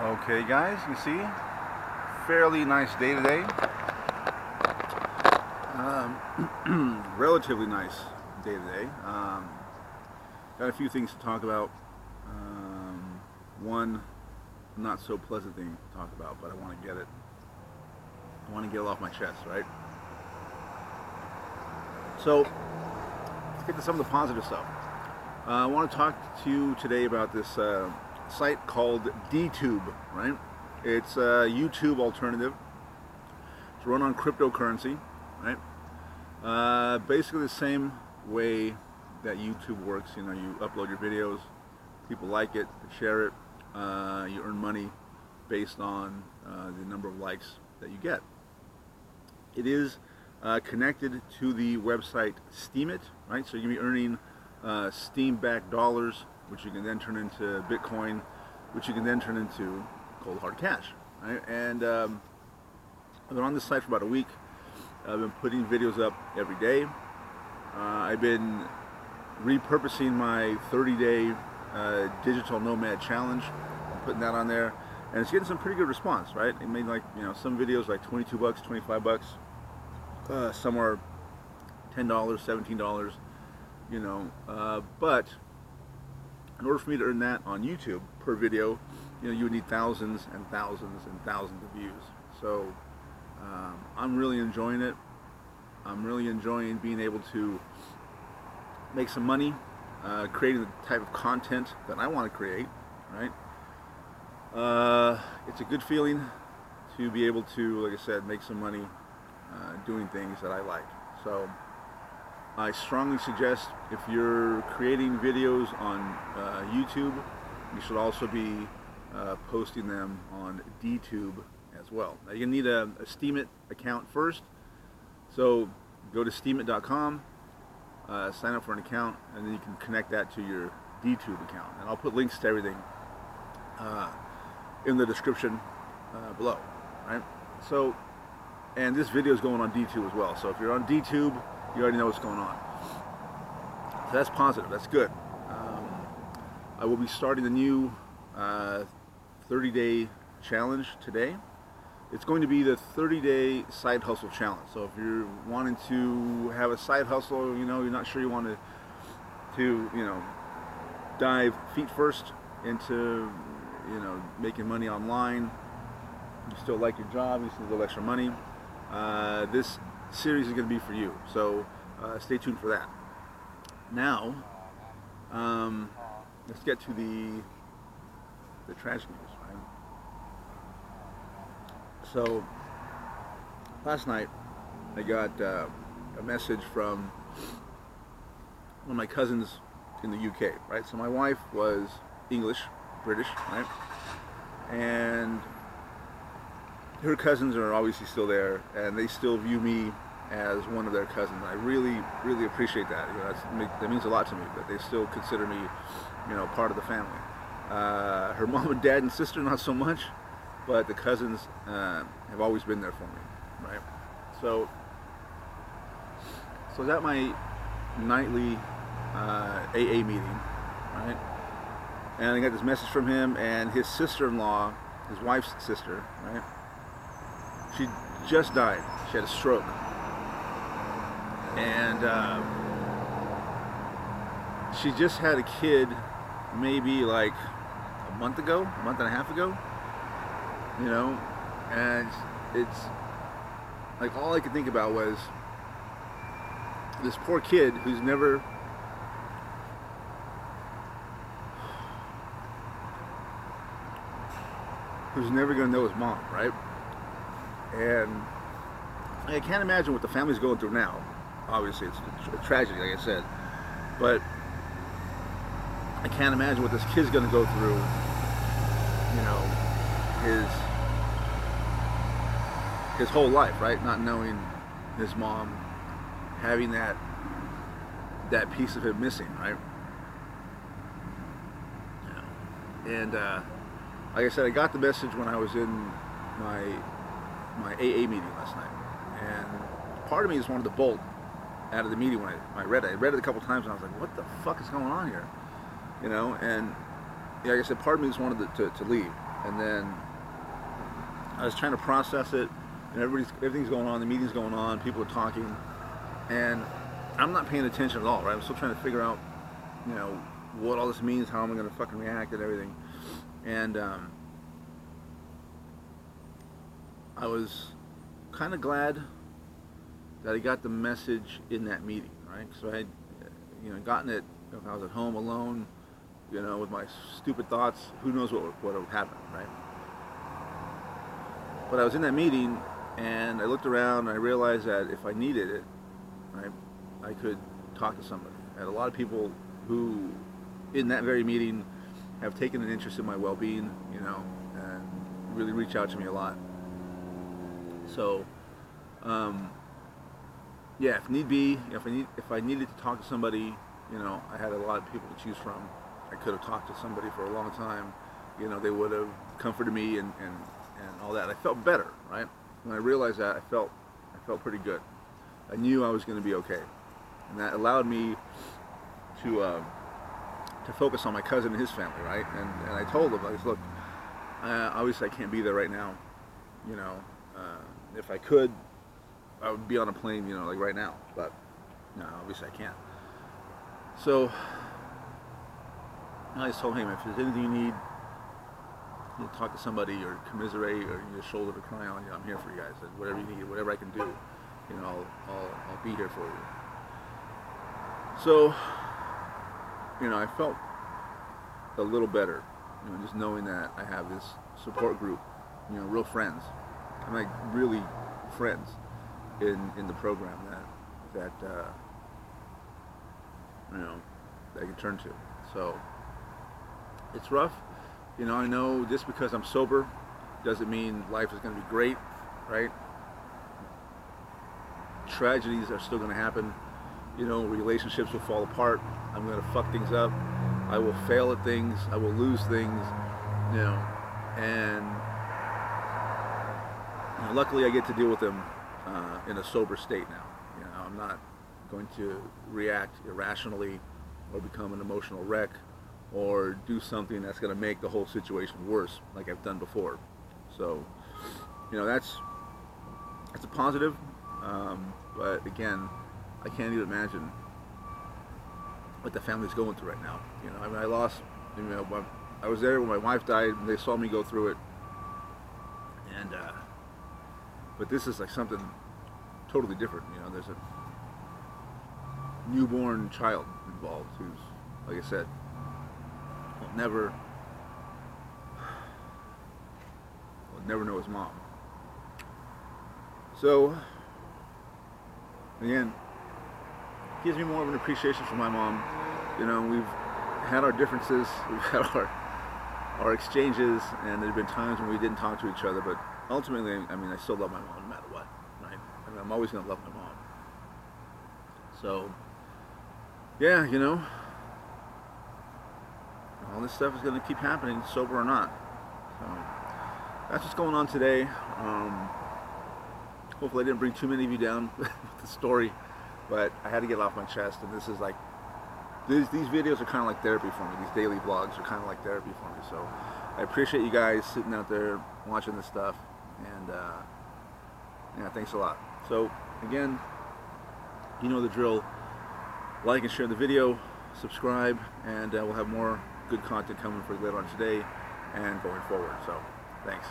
Okay guys, you see, fairly nice day today. Relatively nice day today. Got a few things to talk about. One not so pleasant thing to talk about, but I want to get it off my chest, right? So let's get to some of the positive stuff. I want to talk to you today about this site called DTube, right? It's a YouTube alternative. It's run on cryptocurrency, right? Basically the same way that YouTube works. You know, you upload your videos, people like it, they share it, you earn money based on the number of likes that you get. It is connected to the website Steemit, right? So you're going to be earning Steam-backed dollars, which you can then turn into Bitcoin, which you can then turn into cold hard cash, right? And I've been on this site for about a week. I've been putting videos up every day. I've been repurposing my 30-day digital nomad challenge. I'm putting that on there, and it's getting some pretty good response, right? It made, like, you know, some videos like 22 bucks, 25 bucks. Some are $10, $17, you know, but in order for me to earn that on YouTube per video, you know, you would need thousands and thousands and thousands of views. So I'm really enjoying it. I'm really enjoying being able to make some money, creating the type of content that I want to create, right? It's a good feeling to be able to, like I said, make some money doing things that I like. So I strongly suggest, if you're creating videos on YouTube, you should also be posting them on DTube as well. Now, you're going to need a Steemit account first. So go to steemit.com, sign up for an account, and then you can connect that to your DTube account. And I'll put links to everything in the description below, right? So, and this video is going on DTube as well. So if you're on DTube, you already know what's going on. So that's positive. That's good. I will be starting a new 30-day challenge today. It's going to be the 30-day side hustle challenge. So if you're wanting to have a side hustle, you know, you're not sure you want to you know, dive feet first into, you know, making money online. You still like your job, you still have a little extra money. This series is going to be for you, so stay tuned for that. Now, let's get to the tragic news, right? So, last night I got a message from one of my cousins in the UK, right? So my wife was English, British, right? And her cousins are obviously still there, and they still view me as one of their cousins. I really, really appreciate that. You know, that means a lot to me, that they still consider me, you know, part of the family. Her mom and dad and sister, not so much, but the cousins have always been there for me, right? So I was at my nightly AA meeting, right? And I got this message from him, and his sister-in-law, his wife's sister, right? She just died. She had a stroke. And she just had a kid maybe like a month and a half ago, you know, and it's like all I could think about was this poor kid who's never going to know his mom, right? And I can't imagine what the family's going through now. Obviously, it's a tragedy, like I said. But I can't imagine what this kid's going to go through, you know, his whole life, right? Not knowing his mom, having that piece of him missing, right? Yeah. And like I said, I got the message when I was in my AA meeting last night, and part of me just wanted to bolt out of the meeting when I read it. I read it a couple times, and I was like, what the fuck is going on here? You know, and like I said, part of me just wanted to leave. and then I was trying to process it, and everything's going on, the meeting's going on, people are talking, and I'm not paying attention at all, right? I'm still trying to figure out, you know, what all this means, how am I going to fucking react and everything. And I was kind of glad that I got the message in that meeting, right? So I had, you know, gotten it. If I was at home alone, you know, with my stupid thoughts, who knows what would happen, right? But I was in that meeting, and I looked around, and I realized that if I needed it, right, I could talk to somebody. I had a lot of people who, in that very meeting, have taken an interest in my well-being, you know, and really reach out to me a lot. So, yeah, if need be, if I needed to talk to somebody, you know, I had a lot of people to choose from. I could have talked to somebody for a long time. You know, they would have comforted me and all that. I felt better, right? When I realized that, I felt pretty good. I knew I was going to be okay, and that allowed me to focus on my cousin and his family, right? And I told them, I was, look, obviously I can't be there right now. You know, if I could, I would be on a plane, you know, like right now. But no, obviously I can't. So I just told him, if there's anything you need, you talk to somebody or commiserate or you need a shoulder to cry on, you know, I'm here for you guys. And whatever you need, whatever I can do, you know, I'll be here for you. So, you know, I felt a little better, you know, just knowing that I have this support group, you know, real friends, and like really friends in the program that you know, that I can turn to. So it's rough, you know. I know just because I'm sober doesn't mean life is going to be great, right? Tragedies are still going to happen, you know. Relationships will fall apart. I'm going to fuck things up. I will fail at things. I will lose things, you know. And you know, luckily I get to deal with them in a sober state now. You know, I'm not going to react irrationally or become an emotional wreck or do something that's going to make the whole situation worse like I've done before. So, you know, that's a positive, but again, I can't even imagine what the family's going through right now. You know, I mean, I lost, you know, I was there when my wife died and they saw me go through it, and but this is like something totally different. You know, there's a newborn child involved who's, like I said, will never know his mom. So again, gives me more of an appreciation for my mom. You know, we've had our differences, we've had our exchanges, and there have been times when we didn't talk to each other, but ultimately, I mean, I still love my mom no matter what, right? I mean, I'm always going to love my mom. So, yeah, you know, all this stuff is going to keep happening, sober or not. So, that's what's going on today. Hopefully I didn't bring too many of you down with the story, but I had to get it off my chest, and this is like, these videos are kind of like therapy for me. These daily vlogs are kind of like therapy for me. So I appreciate you guys sitting out there watching this stuff, and yeah, thanks a lot. So again, you know the drill. Like and share the video, subscribe, and we'll have more good content coming for you later on today and going forward. So thanks.